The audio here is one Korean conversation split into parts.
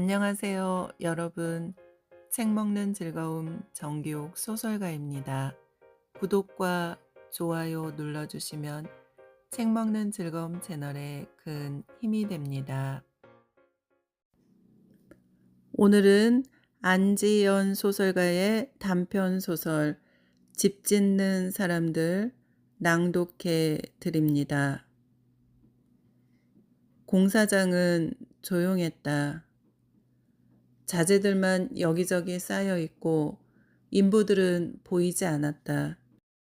안녕하세요, 여러분. 책 먹는 즐거움 정기욱 소설가입니다. 구독과 좋아요 눌러주시면 책 먹는 즐거움 채널에 큰 힘이 됩니다. 오늘은 안지연 소설가의 단편 소설 집 짓는 사람들 낭독해 드립니다. 공사장은 조용했다. 자재들만 여기저기 쌓여 있고 인부들은 보이지 않았다.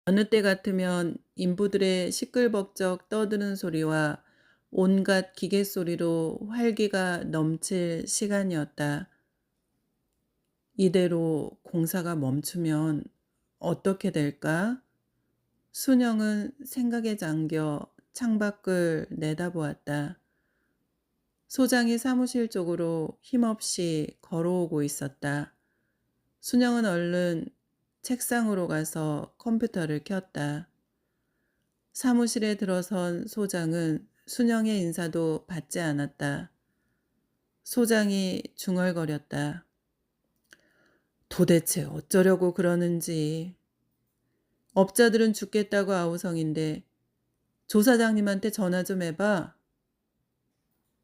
어느 때 같으면 인부들의 시끌벅적 떠드는 소리와 온갖 기계 소리로 활기가 넘칠 시간이었다. 이대로 공사가 멈추면 어떻게 될까? 순영은 생각에 잠겨 창밖을 내다보았다. 소장이 사무실 쪽으로 힘없이 걸어오고 있었다. 순영은 얼른 책상으로 가서 컴퓨터를 켰다. 사무실에 들어선 소장은 순영의 인사도 받지 않았다. 소장이 중얼거렸다. 도대체 어쩌려고 그러는지. 업자들은 죽겠다고 아우성인데 조사장님한테 전화 좀 해봐.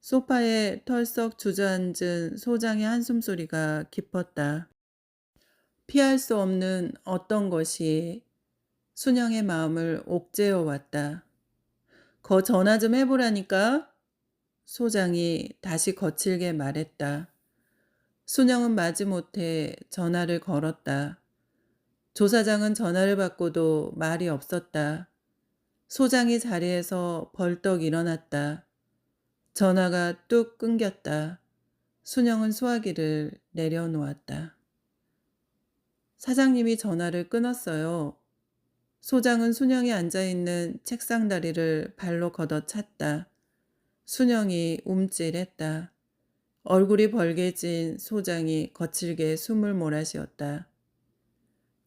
소파에 털썩 주저앉은 소장의 한숨소리가 깊었다. 피할 수 없는 어떤 것이 순영의 마음을 옥죄어 왔다. 거 전화 좀 해보라니까. 소장이 다시 거칠게 말했다. 순영은 마지못해 전화를 걸었다. 조사장은 전화를 받고도 말이 없었다. 소장이 자리에서 벌떡 일어났다. 전화가 뚝 끊겼다. 순영은 수화기를 내려놓았다. 사장님이 전화를 끊었어요. 소장은 순영이 앉아있는 책상 다리를 발로 걷어찼다. 순영이 움찔했다. 얼굴이 벌개진 소장이 거칠게 숨을 몰아쉬었다.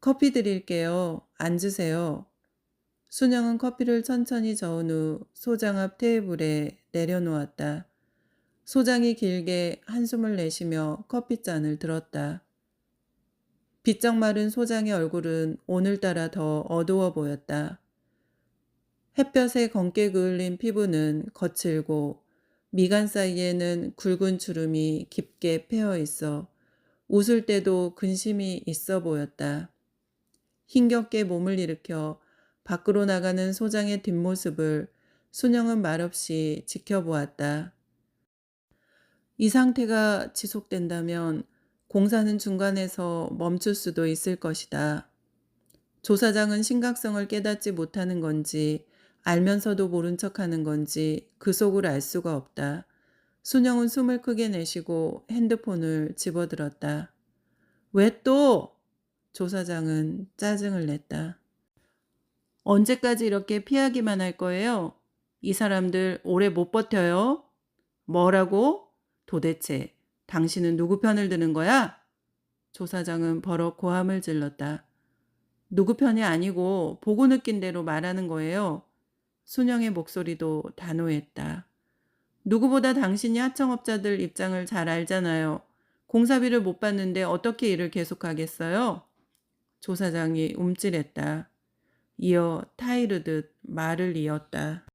커피 드릴게요. 앉으세요. 순영은 커피를 천천히 저은 후 소장 앞 테이블에 내려놓았다. 소장이 길게 한숨을 내쉬며 커피잔을 들었다. 비쩍 마른 소장의 얼굴은 오늘따라 더 어두워 보였다. 햇볕에 검게 그을린 피부는 거칠고 미간 사이에는 굵은 주름이 깊게 패어 있어 웃을 때도 근심이 있어 보였다. 힘겹게 몸을 일으켜 밖으로 나가는 소장의 뒷모습을 순영은 말없이 지켜보았다. 이 상태가 지속된다면 공사는 중간에서 멈출 수도 있을 것이다. 조사장은 심각성을 깨닫지 못하는 건지 알면서도 모른 척하는 건지 그 속을 알 수가 없다. 순영은 숨을 크게 내쉬고 핸드폰을 집어들었다. 왜 또? 조사장은 짜증을 냈다. 언제까지 이렇게 피하기만 할 거예요? 이 사람들 오래 못 버텨요? 뭐라고? 도대체 당신은 누구 편을 드는 거야? 조사장은 버럭 고함을 질렀다. 누구 편이 아니고 보고 느낀 대로 말하는 거예요. 순영의 목소리도 단호했다. 누구보다 당신이 하청업자들 입장을 잘 알잖아요. 공사비를 못 받는데 어떻게 일을 계속하겠어요? 조사장이 움찔했다. 이어 타이르듯 말을 이었다.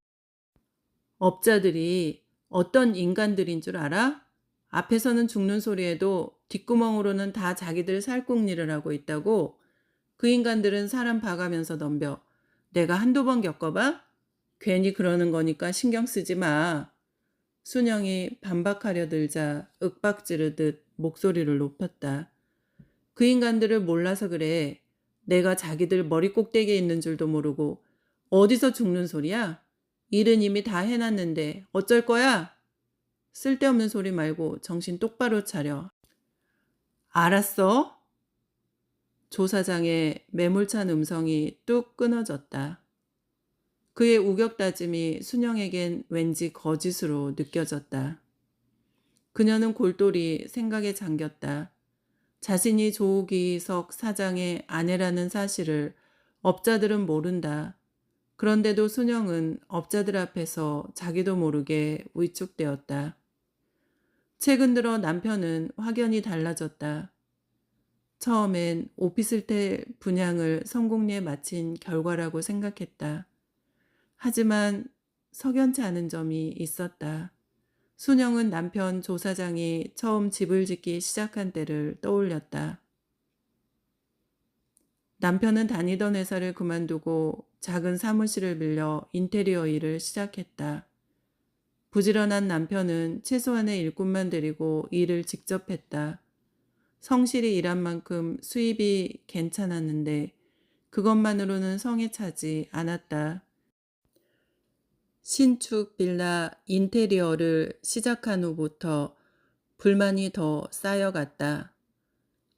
업자들이 어떤 인간들인 줄 알아? 앞에서는 죽는 소리에도 뒷구멍으로는 다 자기들 살궁리를 하고 있다고. 그 인간들은 사람 봐가면서 덤벼. 내가 한두 번 겪어봐? 괜히 그러는 거니까 신경 쓰지 마. 순영이 반박하려 들자 윽박지르듯 목소리를 높였다. 그 인간들을 몰라서 그래. 내가 자기들 머리 꼭대기에 있는 줄도 모르고 어디서 죽는 소리야? 일은 이미 다 해놨는데 어쩔 거야? 쓸데없는 소리 말고 정신 똑바로 차려. 알았어? 조사장의 매몰찬 음성이 뚝 끊어졌다. 그의 우격다짐이 순영에겐 왠지 거짓으로 느껴졌다. 그녀는 골똘히 생각에 잠겼다. 자신이 조기석 사장의 아내라는 사실을 업자들은 모른다. 그런데도 순영은 업자들 앞에서 자기도 모르게 위축되었다. 최근 들어 남편은 확연히 달라졌다. 처음엔 오피스텔 분양을 성공리에 마친 결과라고 생각했다. 하지만 석연치 않은 점이 있었다. 순영은 남편 조 사장이 처음 집을 짓기 시작한 때를 떠올렸다. 남편은 다니던 회사를 그만두고 작은 사무실을 빌려 인테리어 일을 시작했다. 부지런한 남편은 최소한의 일꾼만 데리고 일을 직접 했다. 성실히 일한 만큼 수입이 괜찮았는데 그것만으로는 성에 차지 않았다. 신축 빌라 인테리어를 시작한 후부터 불만이 더 쌓여갔다.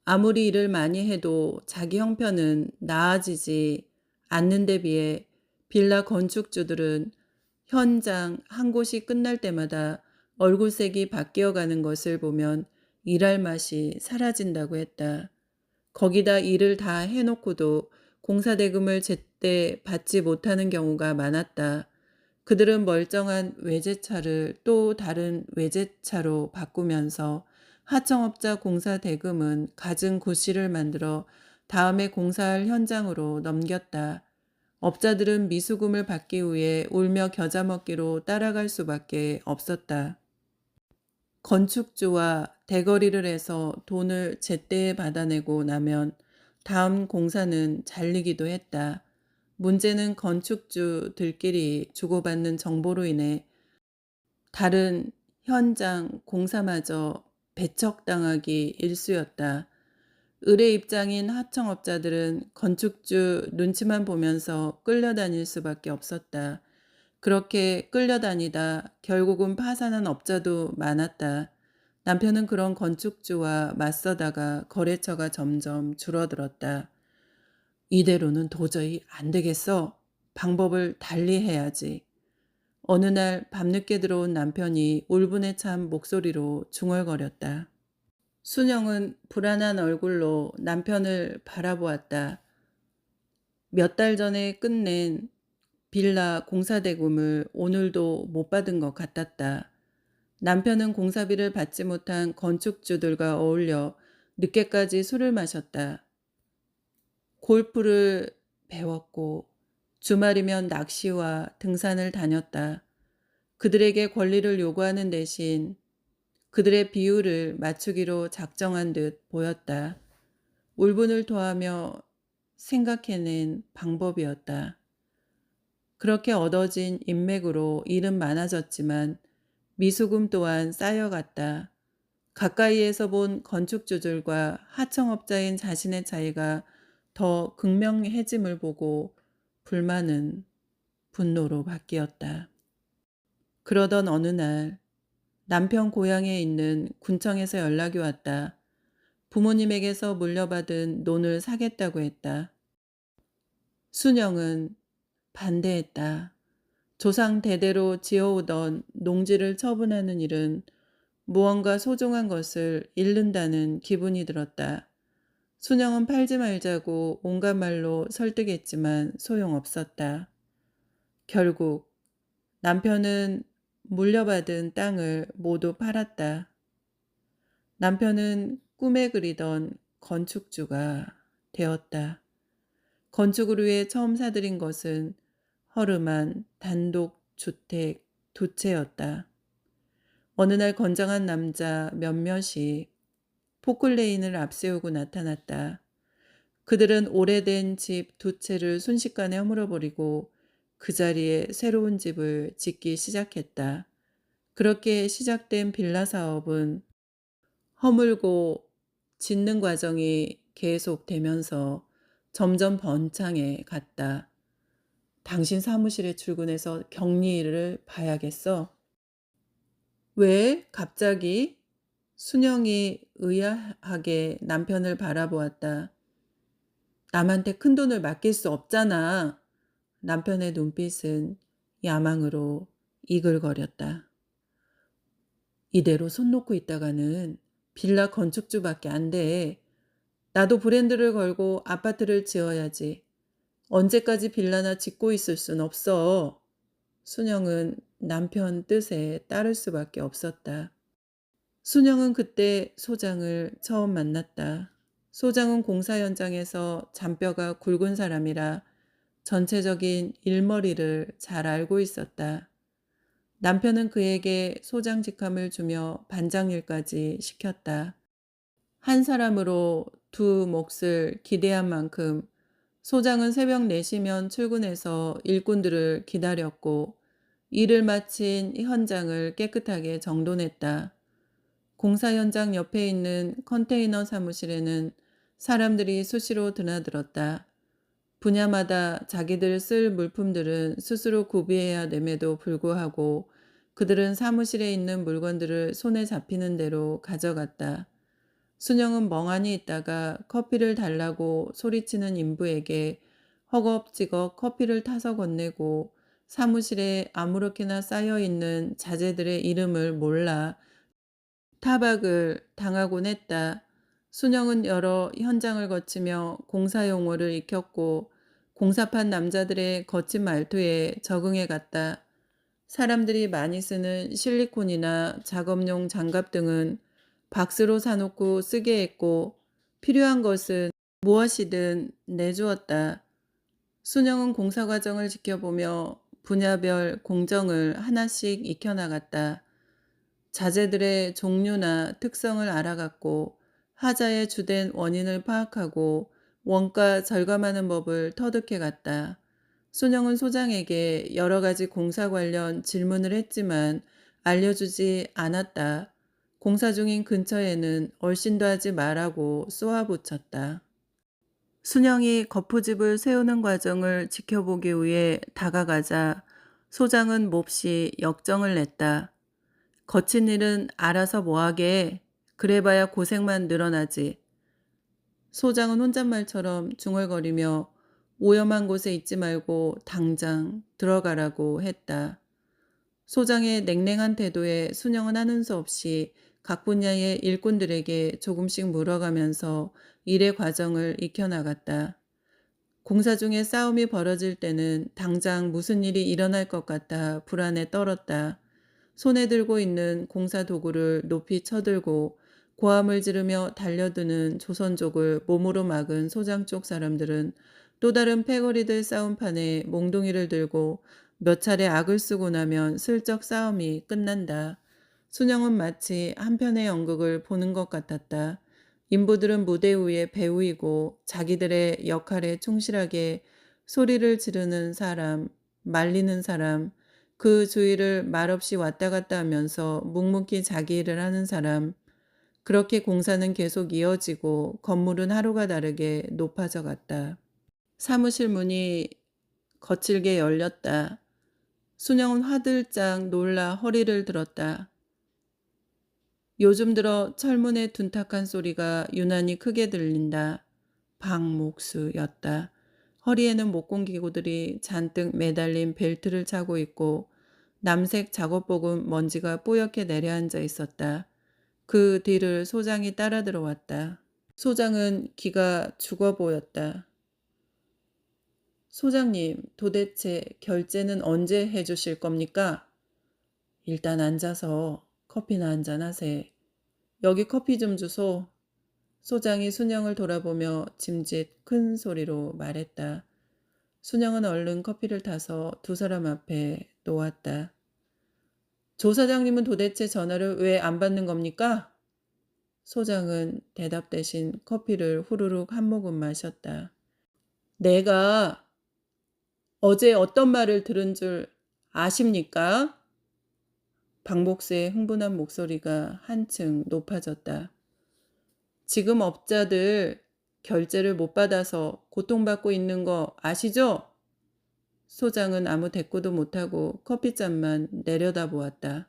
아무리 일을 많이 해도 자기 형편은 나아지지 않는 데 비해 빌라 건축주들은 현장 한 곳이 끝날 때마다 얼굴색이 바뀌어가는 것을 보면 일할 맛이 사라진다고 했다. 거기다 일을 다 해놓고도 공사대금을 제때 받지 못하는 경우가 많았다. 그들은 멀쩡한 외제차를 또 다른 외제차로 바꾸면서 하청업자 공사 대금은 갖은 구실을 만들어 다음에 공사할 현장으로 넘겼다. 업자들은 미수금을 받기 위해 울며 겨자 먹기로 따라갈 수밖에 없었다. 건축주와 대거리를 해서 돈을 제때 받아내고 나면 다음 공사는 잘리기도 했다. 문제는 건축주들끼리 주고받는 정보로 인해 다른 현장 공사마저 배척당하기 일쑤였다. 의뢰 입장인 하청업자들은 건축주 눈치만 보면서 끌려다닐 수밖에 없었다. 그렇게 끌려다니다 결국은 파산한 업자도 많았다. 남편은 그런 건축주와 맞서다가 거래처가 점점 줄어들었다. 이대로는 도저히 안 되겠어. 방법을 달리 해야지. 어느 날 밤늦게 들어온 남편이 울분에 찬 목소리로 중얼거렸다. 순영은 불안한 얼굴로 남편을 바라보았다. 몇 달 전에 끝낸 빌라 공사대금을 오늘도 못 받은 것 같았다. 남편은 공사비를 받지 못한 건축주들과 어울려 늦게까지 술을 마셨다. 골프를 배웠고 주말이면 낚시와 등산을 다녔다. 그들에게 권리를 요구하는 대신 그들의 비율을 맞추기로 작정한 듯 보였다. 울분을 토하며 생각해낸 방법이었다. 그렇게 얻어진 인맥으로 일은 많아졌지만 미수금 또한 쌓여갔다. 가까이에서 본 건축주들과 하청업자인 자신의 차이가 더 극명해짐을 보고 불만은 분노로 바뀌었다. 그러던 어느 날 남편 고향에 있는 군청에서 연락이 왔다. 부모님에게서 물려받은 논을 사겠다고 했다. 순영은 반대했다. 조상 대대로 지어오던 농지를 처분하는 일은 무언가 소중한 것을 잃는다는 기분이 들었다. 순영은 팔지 말자고 온갖 말로 설득했지만 소용없었다. 결국 남편은 물려받은 땅을 모두 팔았다. 남편은 꿈에 그리던 건축주가 되었다. 건축을 위해 처음 사들인 것은 허름한 단독주택 두 채였다. 어느 날 건장한 남자 몇몇이 포클레인을 앞세우고 나타났다. 그들은 오래된 집 두 채를 순식간에 허물어버리고 그 자리에 새로운 집을 짓기 시작했다. 그렇게 시작된 빌라 사업은 허물고 짓는 과정이 계속되면서 점점 번창해 갔다. 당신 사무실에 출근해서 격리를 봐야겠어. 왜? 갑자기? 순영이 의아하게 남편을 바라보았다. 남한테 큰돈을 맡길 수 없잖아. 남편의 눈빛은 야망으로 이글거렸다. 이대로 손 놓고 있다가는 빌라 건축주밖에 안 돼. 나도 브랜드를 걸고 아파트를 지어야지. 언제까지 빌라나 짓고 있을 순 없어. 순영은 남편 뜻에 따를 수밖에 없었다. 순영은 그때 소장을 처음 만났다. 소장은 공사 현장에서 잔뼈가 굵은 사람이라 전체적인 일머리를 잘 알고 있었다. 남편은 그에게 소장 직함을 주며 반장일까지 시켰다. 한 사람으로 두 몫을 기대한 만큼 소장은 새벽 4시면 출근해서 일꾼들을 기다렸고 일을 마친 현장을 깨끗하게 정돈했다. 공사 현장 옆에 있는 컨테이너 사무실에는 사람들이 수시로 드나들었다. 분야마다 자기들 쓸 물품들은 스스로 구비해야 됨에도 불구하고 그들은 사무실에 있는 물건들을 손에 잡히는 대로 가져갔다. 순영은 멍하니 있다가 커피를 달라고 소리치는 인부에게 허겁지겁 커피를 타서 건네고 사무실에 아무렇게나 쌓여있는 자재들의 이름을 몰라 타박을 당하곤 했다. 순영은 여러 현장을 거치며 공사 용어를 익혔고 공사판 남자들의 거친 말투에 적응해 갔다. 사람들이 많이 쓰는 실리콘이나 작업용 장갑 등은 박스로 사놓고 쓰게 했고 필요한 것은 무엇이든 내주었다. 순영은 공사 과정을 지켜보며 분야별 공정을 하나씩 익혀나갔다. 자재들의 종류나 특성을 알아갔고 하자의 주된 원인을 파악하고 원가 절감하는 법을 터득해 갔다. 순영은 소장에게 여러 가지 공사 관련 질문을 했지만 알려주지 않았다. 공사 중인 근처에는 얼씬도 하지 말라고 쏘아붙였다. 순영이 거푸집을 세우는 과정을 지켜보기 위해 다가가자 소장은 몹시 역정을 냈다. 거친 일은 알아서 뭐하게 그래봐야 고생만 늘어나지. 소장은 혼잣말처럼 중얼거리며 오염한 곳에 있지 말고 당장 들어가라고 했다. 소장의 냉랭한 태도에 순영은 하는 수 없이 각 분야의 일꾼들에게 조금씩 물어가면서 일의 과정을 익혀나갔다. 공사 중에 싸움이 벌어질 때는 당장 무슨 일이 일어날 것 같아 불안에 떨었다. 손에 들고 있는 공사 도구를 높이 쳐들고 고함을 지르며 달려드는 조선족을 몸으로 막은 소장 쪽 사람들은 또 다른 패거리들 싸움판에 몽둥이를 들고 몇 차례 악을 쓰고 나면 슬쩍 싸움이 끝난다. 순영은 마치 한편의 연극을 보는 것 같았다. 인부들은 무대 위에 배우이고 자기들의 역할에 충실하게 소리를 지르는 사람, 말리는 사람, 그 주위를 말없이 왔다 갔다 하면서 묵묵히 자기 일을 하는 사람. 그렇게 공사는 계속 이어지고 건물은 하루가 다르게 높아져 갔다. 사무실 문이 거칠게 열렸다. 순영은 화들짝 놀라 허리를 들었다. 요즘 들어 철문의 둔탁한 소리가 유난히 크게 들린다. 박목수였다. 허리에는 목공기구들이 잔뜩 매달린 벨트를 차고 있고 남색 작업복은 먼지가 뿌옇게 내려앉아 있었다. 그 뒤를 소장이 따라 들어왔다. 소장은 기가 죽어 보였다. 소장님, 도대체 결제는 언제 해주실 겁니까? 일단 앉아서 커피나 한잔 하세. 여기 커피 좀 주소. 소장이 순영을 돌아보며 짐짓 큰 소리로 말했다. 순영은 얼른 커피를 타서 두 사람 앞에 놓았다. 조 사장님은 도대체 전화를 왜 안 받는 겁니까? 소장은 대답 대신 커피를 후루룩 한 모금 마셨다. 내가 어제 어떤 말을 들은 줄 아십니까? 박목수의 흥분한 목소리가 한층 높아졌다. 지금 업자들 결제를 못 받아서 고통받고 있는 거 아시죠? 소장은 아무 대꾸도 못하고 커피잔만 내려다보았다.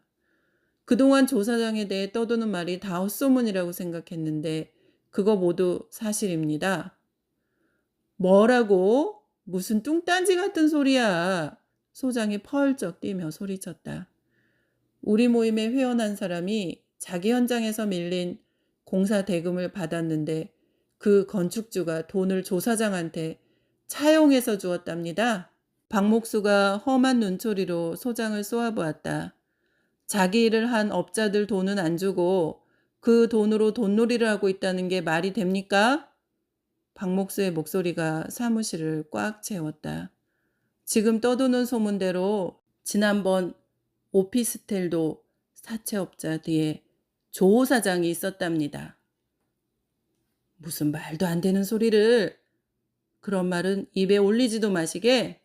그동안 조 사장에 대해 떠도는 말이 다 헛소문이라고 생각했는데 그거 모두 사실입니다. 뭐라고? 무슨 뚱딴지 같은 소리야. 소장이 펄쩍 뛰며 소리쳤다. 우리 모임에 회원한 사람이 자기 현장에서 밀린 공사 대금을 받았는데 그 건축주가 돈을 조 사장한테 차용해서 주었답니다. 박목수가 험한 눈초리로 소장을 쏘아보았다. 자기 일을 한 업자들 돈은 안 주고 그 돈으로 돈놀이를 하고 있다는 게 말이 됩니까? 박목수의 목소리가 사무실을 꽉 채웠다. 지금 떠도는 소문대로 지난번 오피스텔도 사채업자 뒤에 조 사장이 있었답니다. 무슨 말도 안 되는 소리를. 그런 말은 입에 올리지도 마시게.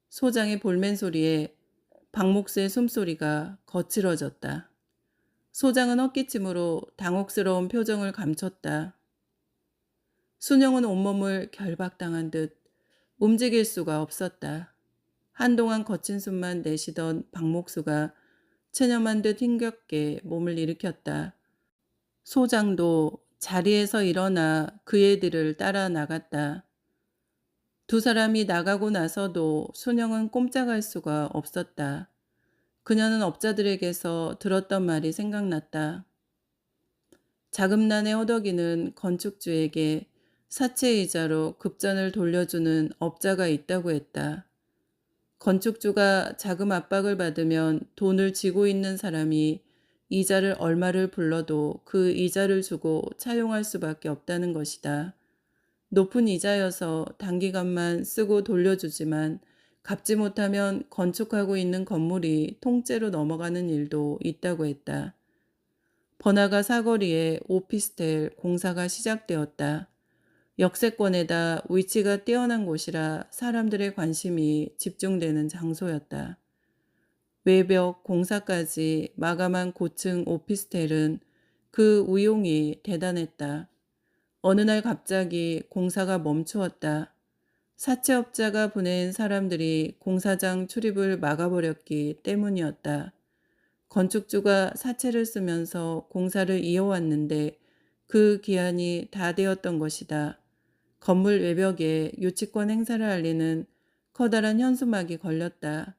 소장의 볼멘 소리에 박목수의 숨소리가 거칠어졌다. 소장은 헛기침으로 당혹스러운 표정을 감췄다. 순영은 온몸을 결박당한 듯 움직일 수가 없었다. 한동안 거친 숨만 내쉬던 박목수가 체념한 듯 힘겹게 몸을 일으켰다. 소장도 자리에서 일어나 그 애들을 따라 나갔다. 두 사람이 나가고 나서도 순영은 꼼짝할 수가 없었다. 그녀는 업자들에게서 들었던 말이 생각났다. 자금난의 허덕이는 건축주에게 사채이자로 급전을 돌려주는 업자가 있다고 했다. 건축주가 자금 압박을 받으면 돈을 쥐고 있는 사람이 이자를 얼마를 불러도 그 이자를 주고 차용할 수밖에 없다는 것이다. 높은 이자여서 단기간만 쓰고 돌려주지만 갚지 못하면 건축하고 있는 건물이 통째로 넘어가는 일도 있다고 했다. 번화가 사거리에 오피스텔 공사가 시작되었다. 역세권에다 위치가 뛰어난 곳이라 사람들의 관심이 집중되는 장소였다. 외벽 공사까지 마감한 고층 오피스텔은 그 위용이 대단했다. 어느 날 갑자기 공사가 멈추었다. 사채업자가 보낸 사람들이 공사장 출입을 막아버렸기 때문이었다. 건축주가 사채를 쓰면서 공사를 이어왔는데 그 기한이 다 되었던 것이다. 건물 외벽에 유치권 행사를 알리는 커다란 현수막이 걸렸다.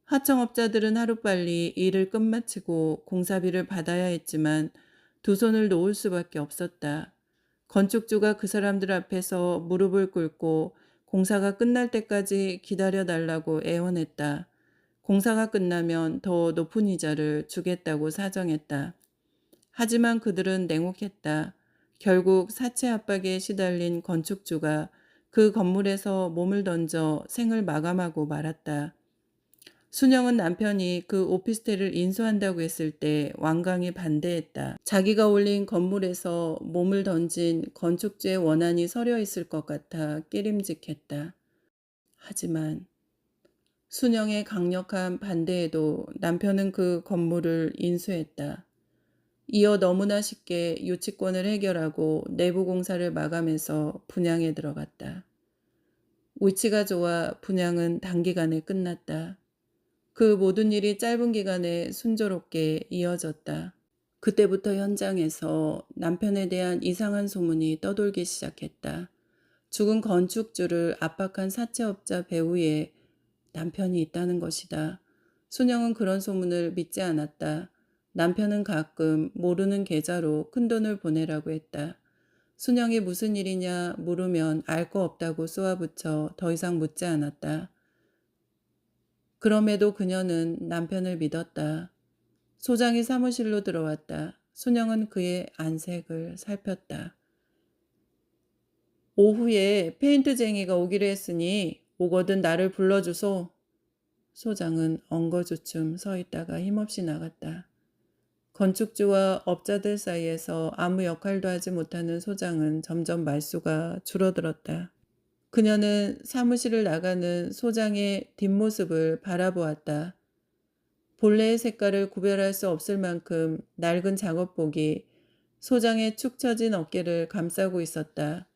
하청업자들은 하루빨리 일을 끝마치고 공사비를 받아야 했지만 두 손을 놓을 수밖에 없었다. 건축주가 그 사람들 앞에서 무릎을 꿇고 공사가 끝날 때까지 기다려달라고 애원했다. 공사가 끝나면 더 높은 이자를 주겠다고 사정했다. 하지만 그들은 냉혹했다. 결국 사채 압박에 시달린 건축주가 그 건물에서 몸을 던져 생을 마감하고 말았다. 순영은 남편이 그 오피스텔을 인수한다고 했을 때 완강히 반대했다. 자기가 올린 건물에서 몸을 던진 건축주의 원한이 서려 있을 것 같아 깨림직했다. 하지만 순영의 강력한 반대에도 남편은 그 건물을 인수했다. 이어 너무나 쉽게 유치권을 해결하고 내부 공사를 마감해서 분양에 들어갔다. 위치가 좋아 분양은 단기간에 끝났다. 그 모든 일이 짧은 기간에 순조롭게 이어졌다. 그때부터 현장에서 남편에 대한 이상한 소문이 떠돌기 시작했다. 죽은 건축주를 압박한 사채업자 배후에 남편이 있다는 것이다. 순영은 그런 소문을 믿지 않았다. 남편은 가끔 모르는 계좌로 큰돈을 보내라고 했다. 순영이 무슨 일이냐 물으면 알 거 없다고 쏘아붙여 더 이상 묻지 않았다. 그럼에도 그녀는 남편을 믿었다. 소장이 사무실로 들어왔다. 순영은 그의 안색을 살폈다. 오후에 페인트쟁이가 오기로 했으니 오거든 나를 불러주소. 소장은 엉거주춤 서 있다가 힘없이 나갔다. 건축주와 업자들 사이에서 아무 역할도 하지 못하는 소장은 점점 말수가 줄어들었다. 그녀는 사무실을 나가는 소장의 뒷모습을 바라보았다. 본래의 색깔을 구별할 수 없을 만큼 낡은 작업복이 소장의 축 처진 어깨를 감싸고 있었다.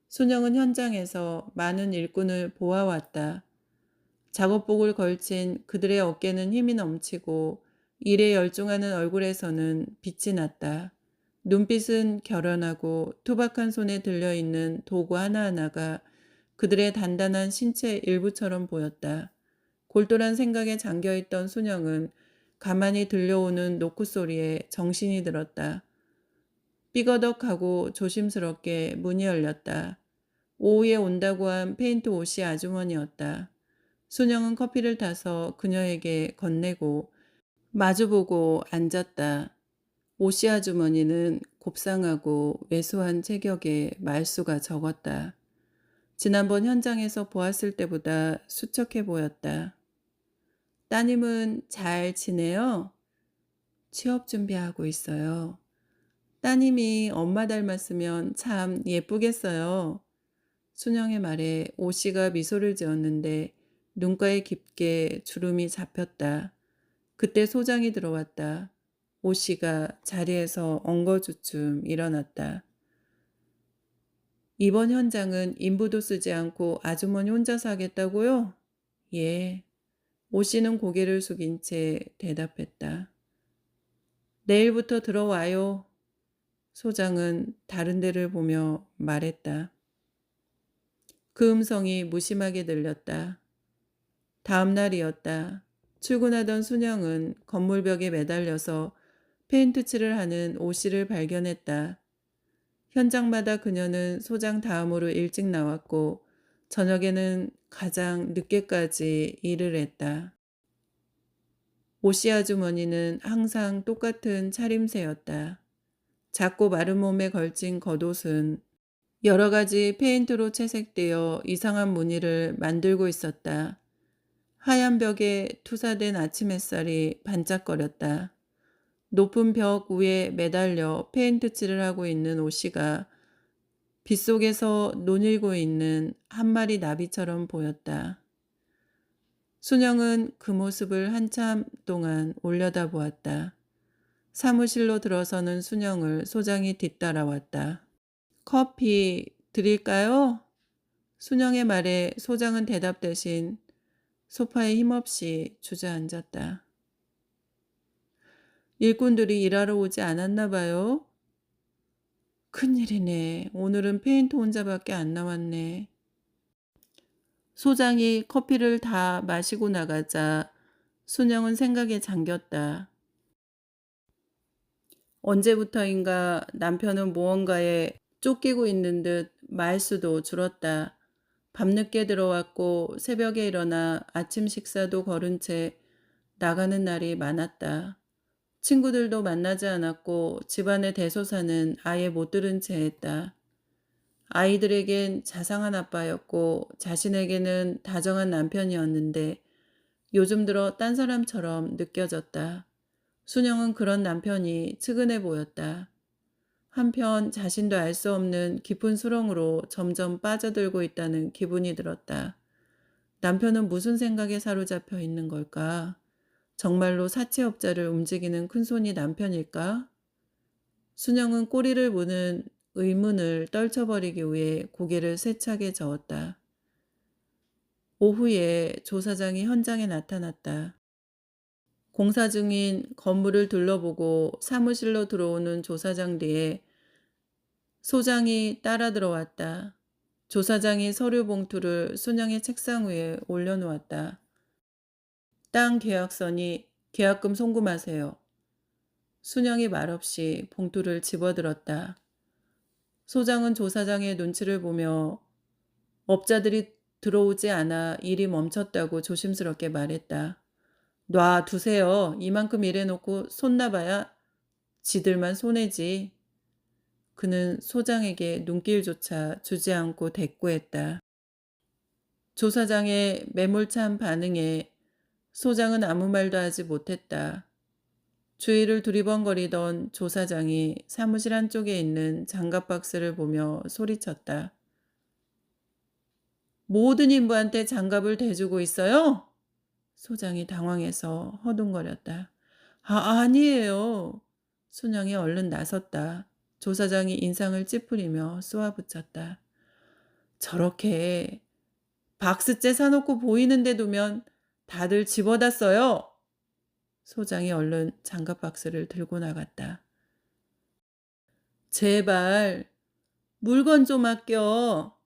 순영은 현장에서 많은 일꾼을 보아왔다. 작업복을 걸친 그들의 어깨는 힘이 넘치고 일에 열중하는 얼굴에서는 빛이 났다. 눈빛은 결연하고 투박한 손에 들려있는 도구 하나하나가 그들의 단단한 신체 일부처럼 보였다. 골똘한 생각에 잠겨있던 순영은 가만히 들려오는 노크 소리에 정신이 들었다. 삐거덕하고 조심스럽게 문이 열렸다. 오후에 온다고 한 페인트 옷이 아주머니였다. 순영은 커피를 타서 그녀에게 건네고 마주보고 앉았다. 오씨 아주머니는 곱상하고 왜소한 체격에 말수가 적었다. 지난번 현장에서 보았을 때보다 수척해 보였다. 따님은 잘 지내요? 취업 준비하고 있어요. 따님이 엄마 닮았으면 참 예쁘겠어요. 순영의 말에 오씨가 미소를 지었는데 눈가에 깊게 주름이 잡혔다. 그때 소장이 들어왔다. 오씨가 자리에서 엉거주춤 일어났다. 이번 현장은 인부도 쓰지 않고 아주머니 혼자서 하겠다고요? 예. 오씨는 고개를 숙인 채 대답했다. 내일부터 들어와요. 소장은 다른 데를 보며 말했다. 그 음성이 무심하게 들렸다. 다음 날이었다. 출근하던 순영은 건물벽에 매달려서 페인트 칠을 하는 오씨를 발견했다. 현장마다 그녀는 소장 다음으로 일찍 나왔고 저녁에는 가장 늦게까지 일을 했다. 오씨 아주머니는 항상 똑같은 차림새였다. 작고 마른 몸에 걸친 겉옷은 여러 가지 페인트로 채색되어 이상한 무늬를 만들고 있었다. 하얀 벽에 투사된 아침 햇살이 반짝거렸다. 높은 벽 위에 매달려 페인트 칠을 하고 있는 오씨가 빗속에서 논일고 있는 한 마리 나비처럼 보였다. 순영은 그 모습을 한참 동안 올려다보았다. 사무실로 들어서는 순영을 소장이 뒤따라왔다. 커피 드릴까요? 순영의 말에 소장은 대답 대신 소파에 힘없이 주저앉았다. 일꾼들이 일하러 오지 않았나 봐요. 큰일이네. 오늘은 페인트 혼자밖에 안 나왔네. 소장이 커피를 다 마시고 나가자 순영은 생각에 잠겼다. 언제부터인가 남편은 무언가에 쫓기고 있는 듯 말수도 줄었다. 밤늦게 들어왔고 새벽에 일어나 아침 식사도 거른 채 나가는 날이 많았다. 친구들도 만나지 않았고 집안의 대소사는 아예 못 들은 채 했다. 아이들에겐 자상한 아빠였고 자신에게는 다정한 남편이었는데 요즘 들어 딴 사람처럼 느껴졌다. 순영은 그런 남편이 측은해 보였다. 한편 자신도 알 수 없는 깊은 수렁으로 점점 빠져들고 있다는 기분이 들었다. 남편은 무슨 생각에 사로잡혀 있는 걸까? 정말로 사채업자를 움직이는 큰손이 남편일까? 순영은 꼬리를 무는 의문을 떨쳐버리기 위해 고개를 세차게 저었다. 오후에 조사장이 현장에 나타났다. 공사 중인 건물을 둘러보고 사무실로 들어오는 조사장 뒤에 소장이 따라 들어왔다. 조사장이 서류 봉투를 순영의 책상 위에 올려놓았다. 땅 계약서니 계약금 송금하세요. 순영이 말없이 봉투를 집어들었다. 소장은 조사장의 눈치를 보며 업자들이 들어오지 않아 일이 멈췄다고 조심스럽게 말했다. 놔두세요. 이만큼 일해놓고 손나봐야 지들만 손해지. 그는 소장에게 눈길조차 주지 않고 대꾸했다. 조사장의 매몰찬 반응에 소장은 아무 말도 하지 못했다. 주위를 두리번거리던 조사장이 사무실 한쪽에 있는 장갑 박스를 보며 소리쳤다. 모든 인부한테 장갑을 대주고 있어요? 소장이 당황해서 허둥거렸다. 아니에요. 순영이 얼른 나섰다. 조사장이 인상을 찌푸리며 쏘아붙였다. 저렇게 박스째 사놓고 보이는 데 두면 다들 집어다 써요. 소장이 얼른 장갑 박스를 들고 나갔다. 제발 물건 좀 아껴.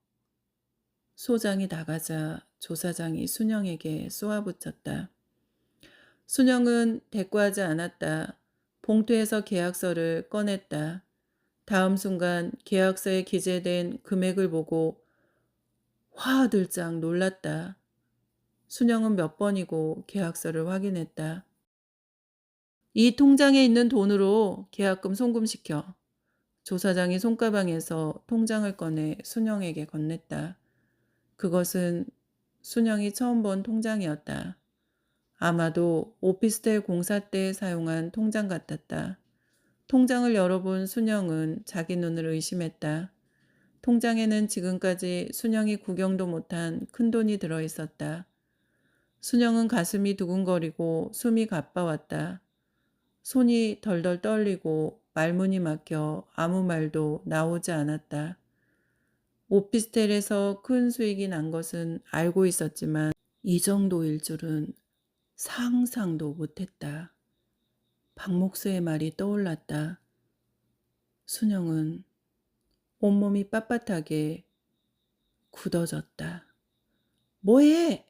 소장이 나가자 조사장이 순영에게 쏘아붙였다. 순영은 대꾸하지 않았다. 봉투에서 계약서를 꺼냈다. 다음 순간 계약서에 기재된 금액을 보고 화들짝 놀랐다. 순영은 몇 번이고 계약서를 확인했다. 이 통장에 있는 돈으로 계약금 송금시켜. 조 사장이 손가방에서 통장을 꺼내 순영에게 건넸다. 그것은 순영이 처음 본 통장이었다. 아마도 오피스텔 공사 때 사용한 통장 같았다. 통장을 열어본 순영은 자기 눈을 의심했다. 통장에는 지금까지 순영이 구경도 못한 큰돈이 들어있었다. 순영은 가슴이 두근거리고 숨이 가빠왔다. 손이 덜덜 떨리고 말문이 막혀 아무 말도 나오지 않았다. 오피스텔에서 큰 수익이 난 것은 알고 있었지만 이 정도일 줄은 상상도 못했다. 박목수의 말이 떠올랐다. 순영은 온몸이 빳빳하게 굳어졌다. 뭐해?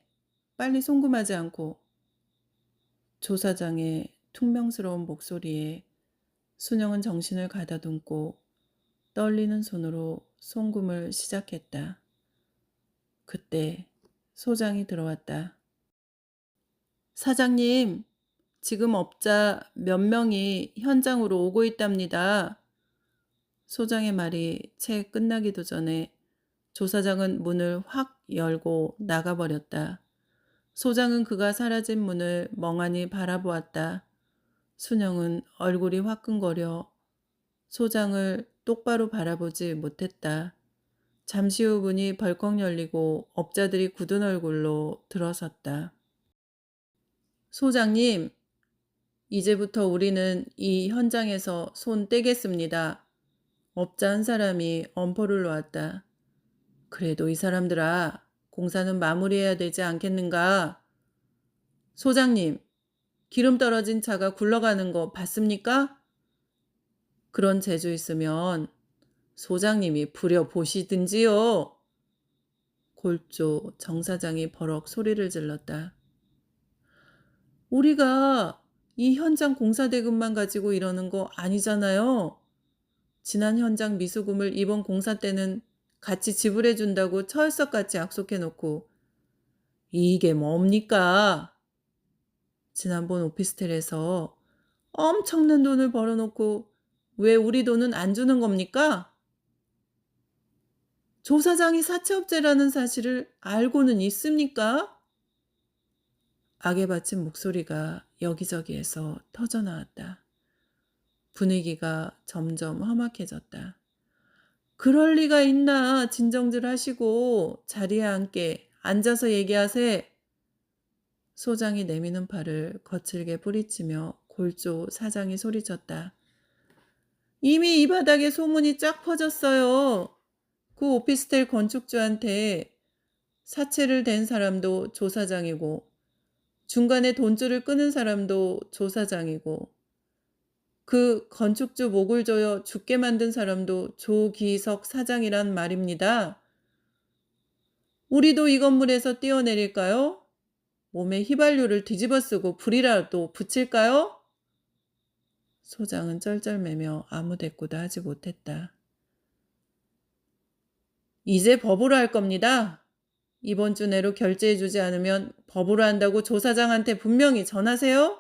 빨리 송금하지 않고. 조 사장의 퉁명스러운 목소리에 순영은 정신을 가다듬고 떨리는 손으로 송금을 시작했다. 그때 소장이 들어왔다. 사장님, 지금 업자 몇 명이 현장으로 오고 있답니다. 소장의 말이 채 끝나기도 전에 조 사장은 문을 확 열고 나가버렸다. 소장은 그가 사라진 문을 멍하니 바라보았다. 순영은 얼굴이 화끈거려 소장을 똑바로 바라보지 못했다. 잠시 후 문이 벌컥 열리고 업자들이 굳은 얼굴로 들어섰다. 소장님, 이제부터 우리는 이 현장에서 손 떼겠습니다. 업자 한 사람이 엄포를 놓았다. 그래도 이 사람들아, 공사는 마무리해야 되지 않겠는가? 소장님, 기름 떨어진 차가 굴러가는 거 봤습니까? 그런 재주 있으면 소장님이 부려보시든지요. 골조 정 사장이 버럭 소리를 질렀다. 우리가 이 현장 공사 대금만 가지고 이러는 거 아니잖아요. 지난 현장 미수금을 이번 공사 때는 같이 지불해 준다고 철석같이 약속해 놓고 이게 뭡니까? 지난번 오피스텔에서 엄청난 돈을 벌어놓고 왜 우리 돈은 안 주는 겁니까? 조 사장이 사채업자라는 사실을 알고는 있습니까? 악에 받친 목소리가 여기저기에서 터져나왔다. 분위기가 점점 험악해졌다. 그럴 리가 있나 진정들 하시고 자리에 앉아서 얘기하세. 소장이 내미는 팔을 거칠게 뿌리치며 골조 사장이 소리쳤다. 이미 이 바닥에 소문이 쫙 퍼졌어요. 그 오피스텔 건축주한테 사채를 댄 사람도 조 사장이고 중간에 돈줄을 끄는 사람도 조 사장이고 그 건축주 목을 조여 죽게 만든 사람도 조기석 사장이란 말입니다. 우리도 이 건물에서 뛰어내릴까요? 몸에 휘발유를 뒤집어 쓰고 불이라도 붙일까요? 소장은 쩔쩔매며 아무 대꾸도 하지 못했다. 이제 법으로 할 겁니다. 이번 주 내로 결제해주지 않으면 법으로 한다고 조 사장한테 분명히 전하세요.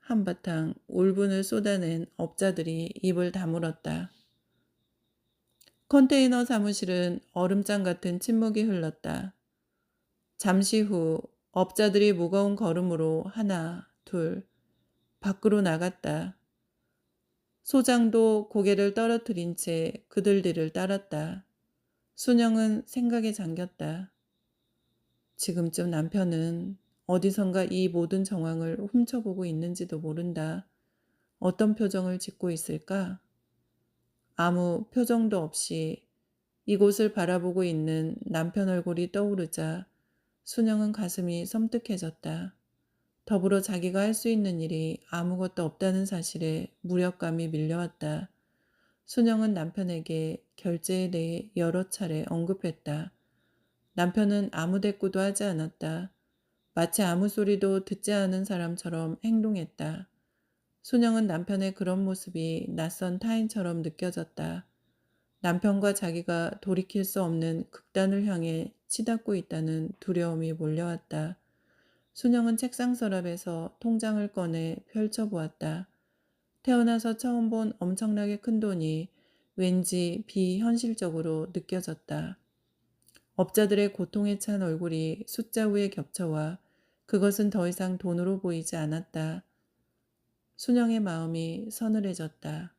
한바탕 울분을 쏟아낸 업자들이 입을 다물었다. 컨테이너 사무실은 얼음장 같은 침묵이 흘렀다. 잠시 후 업자들이 무거운 걸음으로 하나, 둘, 밖으로 나갔다. 소장도 고개를 떨어뜨린 채 그들 뒤를 따랐다. 순영은 생각에 잠겼다. 지금쯤 남편은 어디선가 이 모든 정황을 훔쳐보고 있는지도 모른다. 어떤 표정을 짓고 있을까? 아무 표정도 없이 이곳을 바라보고 있는 남편 얼굴이 떠오르자 순영은 가슴이 섬뜩해졌다. 더불어 자기가 할 수 있는 일이 아무것도 없다는 사실에 무력감이 밀려왔다. 순영은 남편에게 결제에 대해 여러 차례 언급했다. 남편은 아무 대꾸도 하지 않았다. 마치 아무 소리도 듣지 않은 사람처럼 행동했다. 순영은 남편의 그런 모습이 낯선 타인처럼 느껴졌다. 남편과 자기가 돌이킬 수 없는 극단을 향해 치닫고 있다는 두려움이 몰려왔다. 순영은 책상 서랍에서 통장을 꺼내 펼쳐보았다. 태어나서 처음 본 엄청나게 큰 돈이 왠지 비현실적으로 느껴졌다. 업자들의 고통에 찬 얼굴이 숫자 위에 겹쳐와 그것은 더 이상 돈으로 보이지 않았다. 순영의 마음이 서늘해졌다.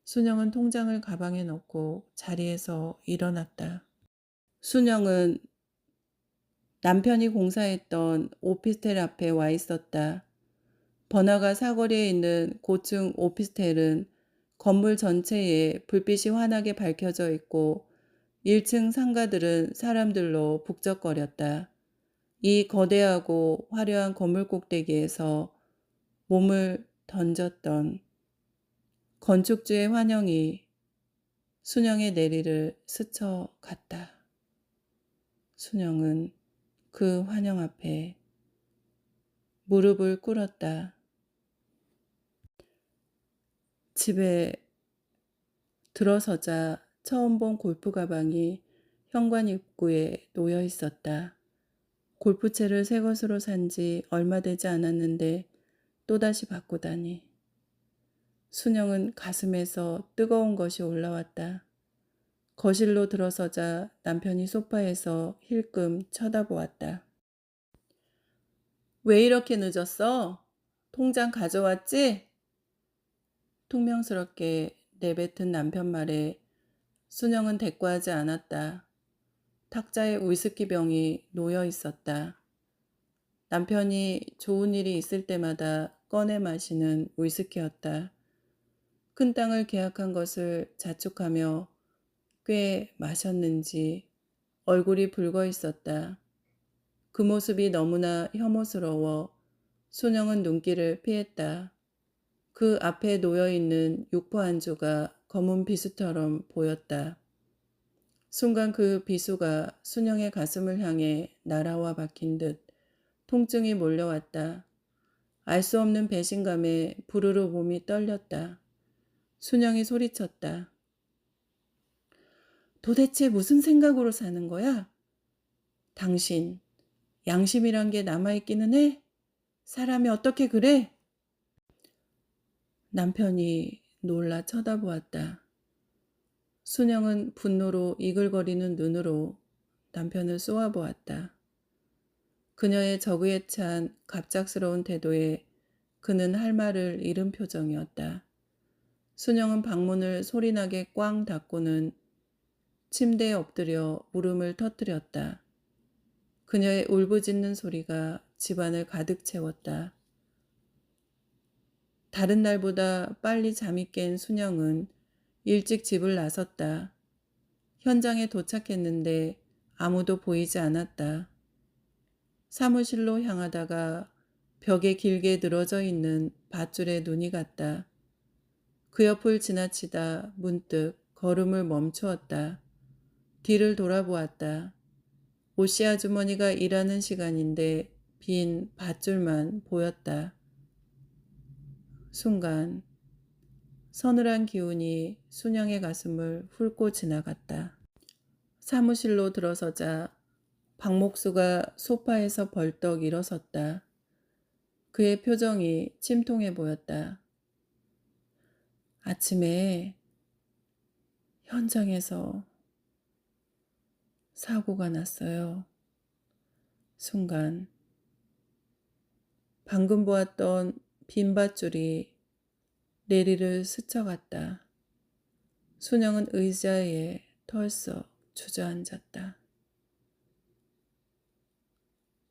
순영은 통장을 가방에 넣고 자리에서 일어났다. 순영은 남편이 공사했던 오피스텔 앞에 와 있었다. 번화가 사거리에 있는 고층 오피스텔은 건물 전체에 불빛이 환하게 밝혀져 있고 1층 상가들은 사람들로 북적거렸다. 이 거대하고 화려한 건물 꼭대기에서 몸을 던졌던 건축주의 환영이 순영의 내리를 스쳐갔다. 순영은 그 환영 앞에 무릎을 꿇었다. 집에 들어서자 처음 본 골프 가방이 현관 입구에 놓여 있었다. 골프채를 새 것으로 산 지 얼마 되지 않았는데 또다시 바꾸다니. 순영은 가슴에서 뜨거운 것이 올라왔다. 거실로 들어서자 남편이 소파에서 힐끔 쳐다보았다. 왜 이렇게 늦었어? 통장 가져왔지? 퉁명스럽게 내뱉은 남편 말에 순영은 대꾸하지 않았다. 탁자에 위스키 병이 놓여 있었다. 남편이 좋은 일이 있을 때마다 꺼내 마시는 위스키였다. 큰 땅을 계약한 것을 자축하며 꽤 마셨는지 얼굴이 붉어 있었다. 그 모습이 너무나 혐오스러워 순영은 눈길을 피했다. 그 앞에 놓여있는 육포 안주가 검은 비수처럼 보였다. 순간 그 비수가 순영의 가슴을 향해 날아와 박힌 듯 통증이 몰려왔다. 알 수 없는 배신감에 부르르 몸이 떨렸다. 순영이 소리쳤다. 도대체 무슨 생각으로 사는 거야? 당신, 양심이란 게 남아있기는 해? 사람이 어떻게 그래? 남편이 놀라 쳐다보았다. 순영은 분노로 이글거리는 눈으로 남편을 쏘아보았다. 그녀의 저그에 찬 갑작스러운 태도에 그는 할 말을 잃은 표정이었다. 순영은 방문을 소리나게 꽝 닫고는 침대에 엎드려 울음을 터뜨렸다. 그녀의 울부짖는 소리가 집안을 가득 채웠다. 다른 날보다 빨리 잠이 깬 순영은 일찍 집을 나섰다. 현장에 도착했는데 아무도 보이지 않았다. 사무실로 향하다가 벽에 길게 늘어져 있는 밧줄에 눈이 갔다. 그 옆을 지나치다 문득 걸음을 멈추었다. 뒤를 돌아보았다. 오씨 아주머니가 일하는 시간인데 빈 밧줄만 보였다. 순간 서늘한 기운이 순영의 가슴을 훑고 지나갔다. 사무실로 들어서자 박목수가 소파에서 벌떡 일어섰다. 그의 표정이 침통해 보였다. 아침에 현장에서 사고가 났어요. 순간 방금 보았던 빈 밧줄이 내리를 스쳐갔다. 순영은 의자에 털썩 주저앉았다.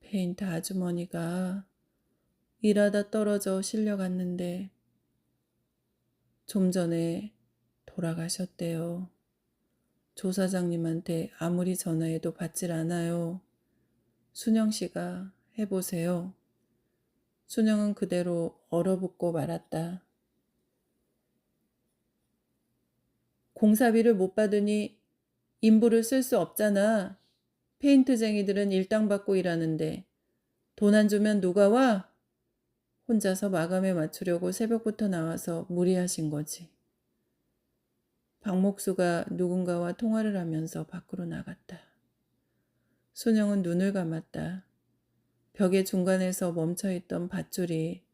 페인트 아주머니가 일하다 떨어져 실려갔는데 좀 전에 돌아가셨대요. 조 사장님한테 아무리 전화해도 받질 않아요. 순영 씨가 해보세요. 순영은 그대로 얼어붙고 말았다. 공사비를 못 받으니 인부를 쓸 수 없잖아. 페인트쟁이들은 일당 받고 일하는데 돈 안 주면 누가 와? 혼자서 마감에 맞추려고 새벽부터 나와서 무리하신 거지. 박목수가 누군가와 통화를 하면서 밖으로 나갔다. 순영은 눈을 감았다. 벽의 중간에서 멈춰있던 밧줄이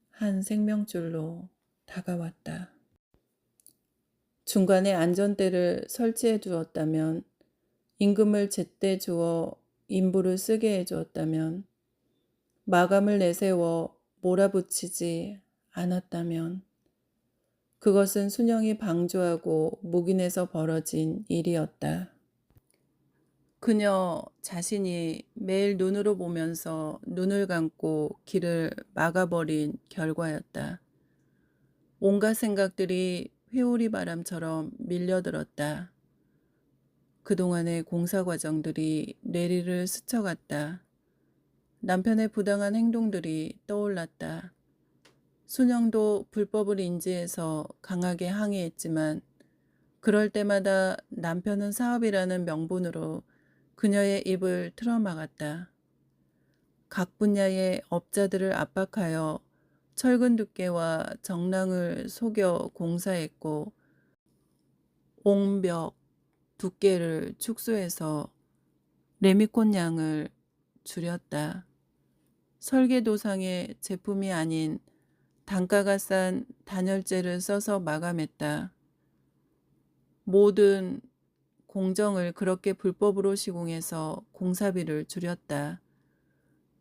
한 생명줄로 다가왔다. 중간에 안전대를 설치해 주었다면, 임금을 제때 주어 인부를 쓰게 해 주었다면, 마감을 내세워 몰아붙이지 않았다면, 그것은 순영이 방조하고 묵인해서 벌어진 일이었다. 그녀 자신이 매일 눈으로 보면서 눈을 감고 길을 막아버린 결과였다. 온갖 생각들이 회오리 바람처럼 밀려들었다. 그동안의 공사 과정들이 뇌리를 스쳐갔다. 남편의 부당한 행동들이 떠올랐다. 순영도 불법을 인지해서 강하게 항의했지만 그럴 때마다 남편은 사업이라는 명분으로 그녀의 입을 틀어막았다. 각 분야의 업자들을 압박하여 철근 두께와 정랑을 속여 공사했고 옹벽 두께를 축소해서 레미콘 양을 줄였다. 설계도상의 제품이 아닌 단가가 싼 단열재를 써서 마감했다. 모든 공정을 그렇게 불법으로 시공해서 공사비를 줄였다.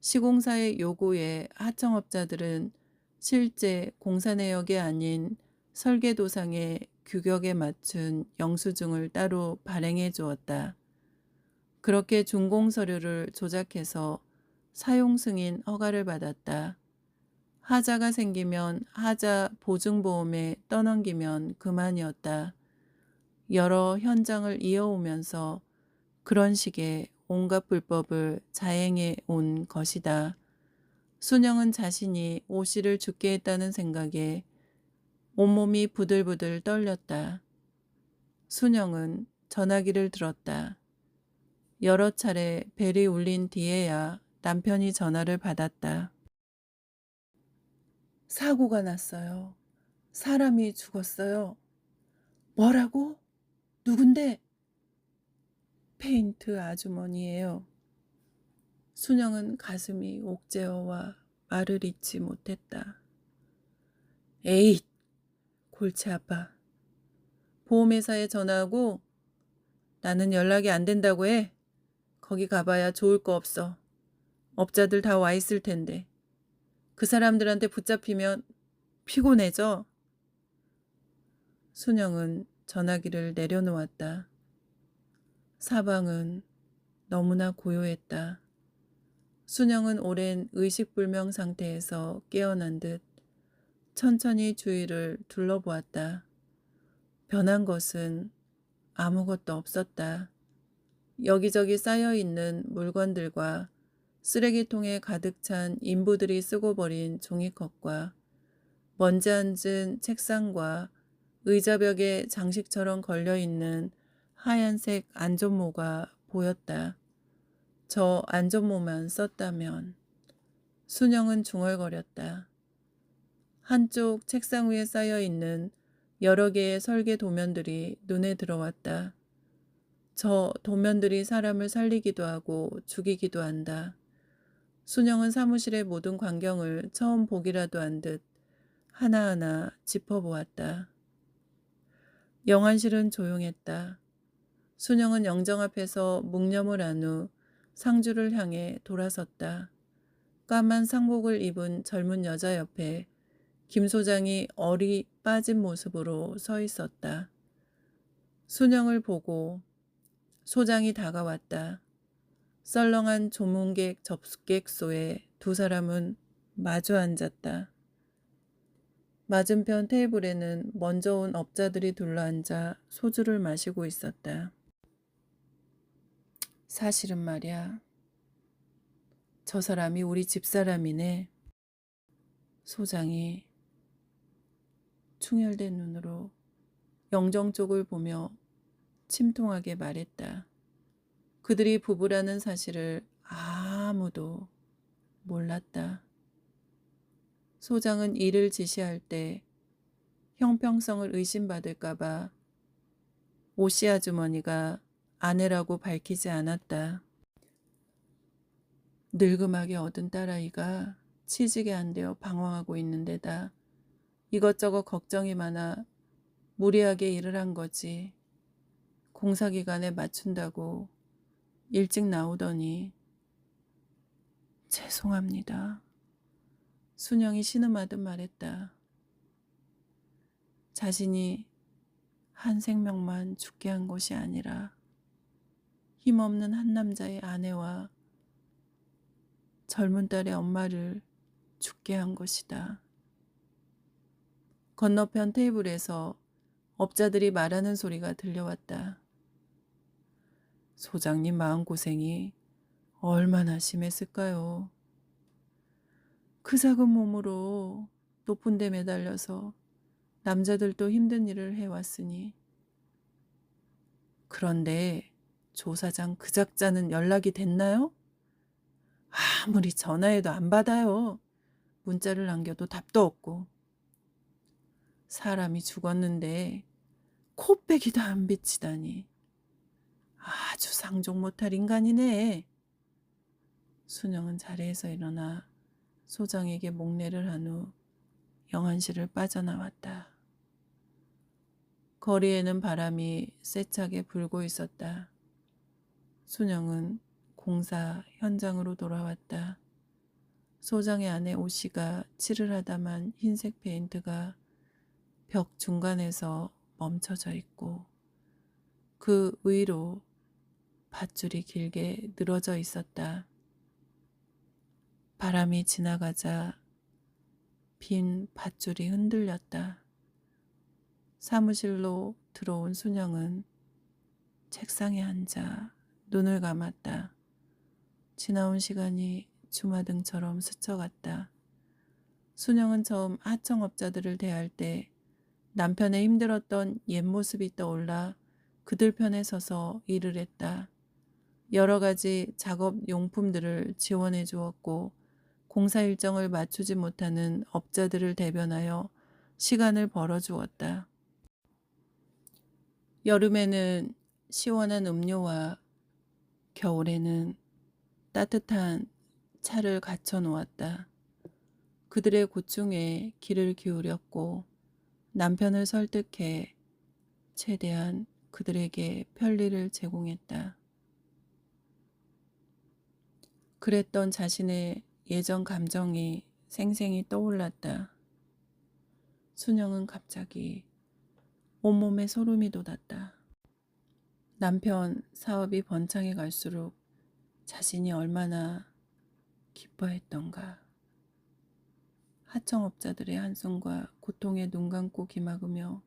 시공사의 요구에 하청업자들은 실제 공사 내역이 아닌 설계도상의 규격에 맞춘 영수증을 따로 발행해 주었다. 그렇게 준공서류를 조작해서 사용 승인 허가를 받았다. 하자가 생기면 하자 보증보험에 떠넘기면 그만이었다. 여러 현장을 이어오면서 그런 식의 온갖 불법을 자행해 온 것이다. 순영은 자신이 오씨를 죽게 했다는 생각에 온몸이 부들부들 떨렸다. 순영은 전화기를 들었다. 여러 차례 벨이 울린 뒤에야 남편이 전화를 받았다. 사고가 났어요. 사람이 죽었어요. 뭐라고? 누군데? 페인트 아주머니예요. 순영은 가슴이 옥죄어와 말을 잇지 못했다. 에잇! 골치 아파. 보험회사에 전화하고 나는 연락이 안 된다고 해. 거기 가봐야 좋을 거 없어. 업자들 다 와 있을 텐데. 그 사람들한테 붙잡히면 피곤해져. 순영은 전화기를 내려놓았다. 사방은 너무나 고요했다. 순영은 오랜 의식불명 상태에서 깨어난 듯 천천히 주위를 둘러보았다. 변한 것은 아무것도 없었다. 여기저기 쌓여있는 물건들과 쓰레기통에 가득 찬 인부들이 쓰고 버린 종이컵과 먼지 앉은 책상과 의자벽에 장식처럼 걸려있는 하얀색 안전모가 보였다. 저 안전모만 썼다면. 순영은 중얼거렸다. 한쪽 책상 위에 쌓여있는 여러 개의 설계 도면들이 눈에 들어왔다. 저 도면들이 사람을 살리기도 하고 죽이기도 한다. 순영은 사무실의 모든 광경을 처음 보기라도 한 듯 하나하나 짚어보았다. 영안실은 조용했다. 순영은 영정 앞에서 묵념을 한 후 상주를 향해 돌아섰다. 까만 상복을 입은 젊은 여자 옆에 김 소장이 얼이 빠진 모습으로 서 있었다. 순영을 보고 소장이 다가왔다. 썰렁한 조문객 접객소에 두 사람은 마주 앉았다. 맞은편 테이블에는 먼저 온 업자들이 둘러앉아 소주를 마시고 있었다. 사실은 말이야. 저 사람이 우리 집사람이네. 소장이 충혈된 눈으로 영정 쪽을 보며 침통하게 말했다. 그들이 부부라는 사실을 아무도 몰랐다. 소장은 일을 지시할 때 형평성을 의심받을까봐 오씨 아주머니가 아내라고 밝히지 않았다. 늙음하게 얻은 딸아이가 취직에 안 되어 방황하고 있는 데다 이것저것 걱정이 많아 무리하게 일을 한 거지. 공사 기간에 맞춘다고 일찍 나오더니. 죄송합니다. 순영이 신음하듯 말했다. 자신이 한 생명만 죽게 한 것이 아니라 힘없는 한 남자의 아내와 젊은 딸의 엄마를 죽게 한 것이다. 건너편 테이블에서 업자들이 말하는 소리가 들려왔다. 소장님 마음고생이 얼마나 심했을까요? 그 작은 몸으로 높은 데 매달려서 남자들도 힘든 일을 해왔으니. 그런데 조 사장 그 작자는 연락이 됐나요? 아무리 전화해도 안 받아요. 문자를 남겨도 답도 없고. 사람이 죽었는데 코빼기도 안 비치다니. 아주 상종 못할 인간이네. 순영은 자리에서 일어나 소장에게 목례를 한 후 영안실을 빠져나왔다. 거리에는 바람이 세차게 불고 있었다. 순영은 공사 현장으로 돌아왔다. 소장의 아내 오씨가 칠을 하다만 흰색 페인트가 벽 중간에서 멈춰져 있고 그 위로 밧줄이 길게 늘어져 있었다. 바람이 지나가자 빈 밧줄이 흔들렸다. 사무실로 들어온 순영은 책상에 앉아 눈을 감았다. 지나온 시간이 주마등처럼 스쳐갔다. 순영은 처음 하청업자들을 대할 때 남편의 힘들었던 옛 모습이 떠올라 그들 편에 서서 일을 했다. 여러 가지 작업 용품들을 지원해 주었고 공사 일정을 맞추지 못하는 업자들을 대변하여 시간을 벌어주었다. 여름에는 시원한 음료와 겨울에는 따뜻한 차를 갖춰 놓았다. 그들의 고충에 귀를 기울였고 남편을 설득해 최대한 그들에게 편리를 제공했다. 그랬던 자신의 예전 감정이 생생히 떠올랐다. 순영은 갑자기 온몸에 소름이 돋았다. 남편 사업이 번창해 갈수록 자신이 얼마나 기뻐했던가. 하청업자들의 한숨과 고통에 눈 감고 기막으며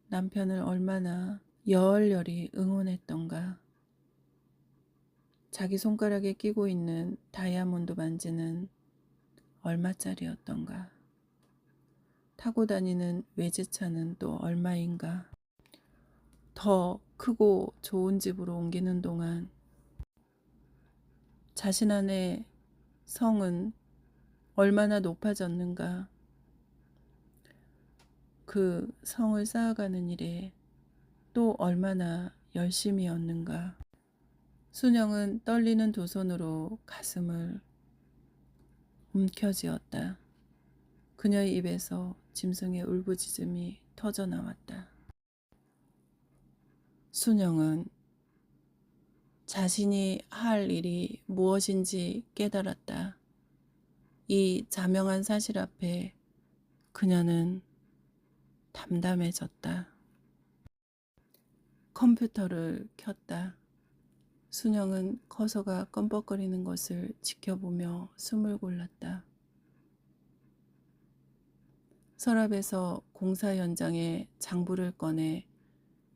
남편을 얼마나 열렬히 응원했던가. 자기 손가락에 끼고 있는 다이아몬드 반지는 얼마짜리였던가. 타고 다니는 외제차는 또 얼마인가. 더 크고 좋은 집으로 옮기는 동안 자신 안의 성은 얼마나 높아졌는가. 그 성을 쌓아가는 일에 또 얼마나 열심이었는가. 순영은 떨리는 두 손으로 가슴을 움켜쥐었다. 그녀의 입에서 짐승의 울부짖음이 터져 나왔다. 순영은 자신이 할 일이 무엇인지 깨달았다. 이 자명한 사실 앞에 그녀는 담담해졌다. 컴퓨터를 켰다. 순영은 커서가 껌뻑거리는 것을 지켜보며 숨을 골랐다. 서랍에서 공사 현장의 장부를 꺼내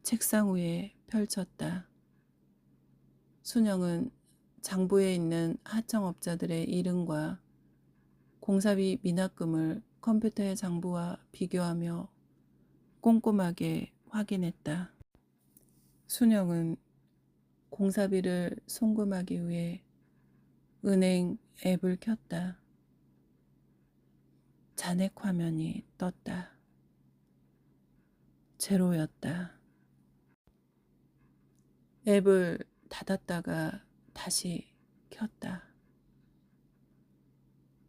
책상 위에 펼쳤다. 순영은 장부에 있는 하청업자들의 이름과 공사비 미납금을 컴퓨터의 장부와 비교하며 꼼꼼하게 확인했다. 순영은 공사비를 송금하기 위해 은행 앱을 켰다. 잔액 화면이 떴다. 제로였다. 앱을 닫았다가 다시 켰다.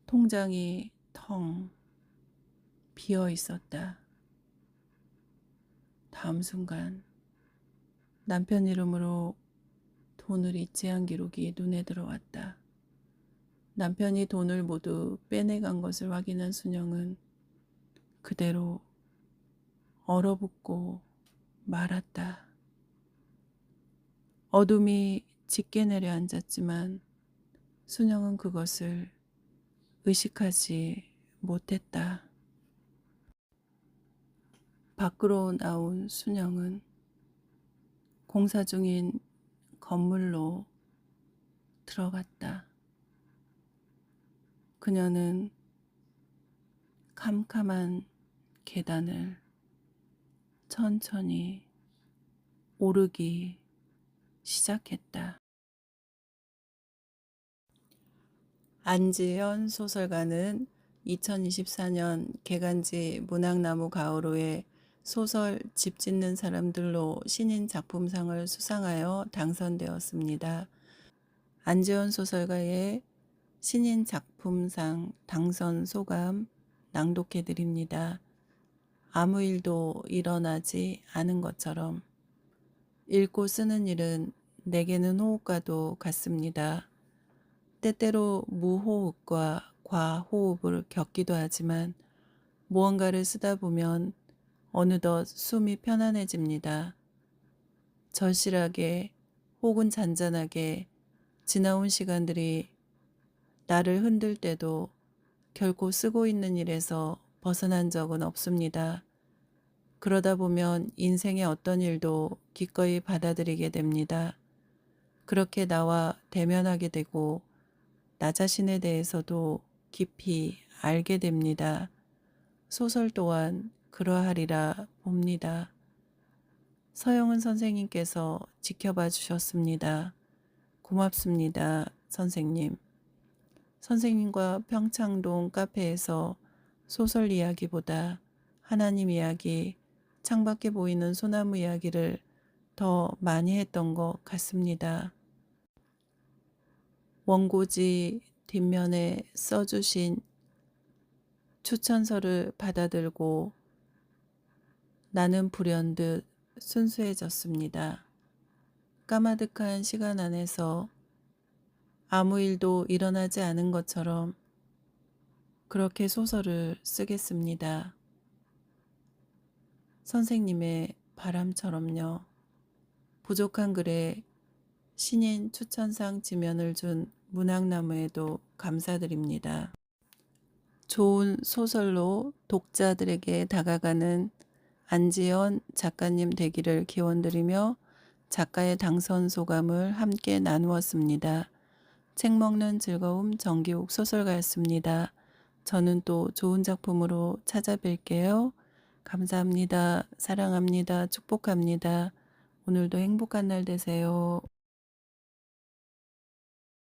통장이 텅 비어 있었다. 다음 순간 남편 이름으로 돈을 이체한 기록이 눈에 들어왔다. 남편이 돈을 모두 빼내간 것을 확인한 순영은 그대로 얼어붙고 말았다. 어둠이 짙게 내려앉았지만 순영은 그것을 의식하지 못했다. 밖으로 나온 순영은 공사 중인 건물로 들어갔다. 그녀는 캄캄한 계단을 천천히 오르기 시작했다. 안지연 소설가는 2024년 개간지 문학나무 가을호의 소설 집 짓는 사람들로 신인 작품상을 수상하여 당선되었습니다. 안지연 소설가의 신인 작품상 당선 소감 낭독해 드립니다. 아무 일도 일어나지 않은 것처럼 읽고 쓰는 일은 내게는 호흡과도 같습니다. 때때로 무호흡과 과호흡을 겪기도 하지만 무언가를 쓰다 보면 어느덧 숨이 편안해집니다. 절실하게 혹은 잔잔하게 지나온 시간들이 나를 흔들 때도 결코 쓰고 있는 일에서 벗어난 적은 없습니다. 그러다 보면 인생의 어떤 일도 기꺼이 받아들이게 됩니다. 그렇게 나와 대면하게 되고 나 자신에 대해서도 깊이 알게 됩니다. 소설 또한 그러하리라 봅니다. 서영은 선생님께서 지켜봐 주셨습니다. 고맙습니다, 선생님. 선생님과 평창동 카페에서 소설 이야기보다 하나님 이야기, 창밖에 보이는 소나무 이야기를 더 많이 했던 것 같습니다. 원고지 뒷면에 써주신 추천서를 받아들고 나는 불현듯 순수해졌습니다. 까마득한 시간 안에서 아무 일도 일어나지 않은 것처럼 그렇게 소설을 쓰겠습니다. 선생님의 바람처럼요. 부족한 글에 신인 추천상 지면을 준 문학나무에도 감사드립니다. 좋은 소설로 독자들에게 다가가는 안지연 작가님 되기를 기원드리며 작가의 당선 소감을 함께 나누었습니다. 책 먹는 즐거움 정기욱 소설가였습니다. 저는 또 좋은 작품으로 찾아뵐게요. 감사합니다. 사랑합니다. 축복합니다. 오늘도 행복한 날 되세요.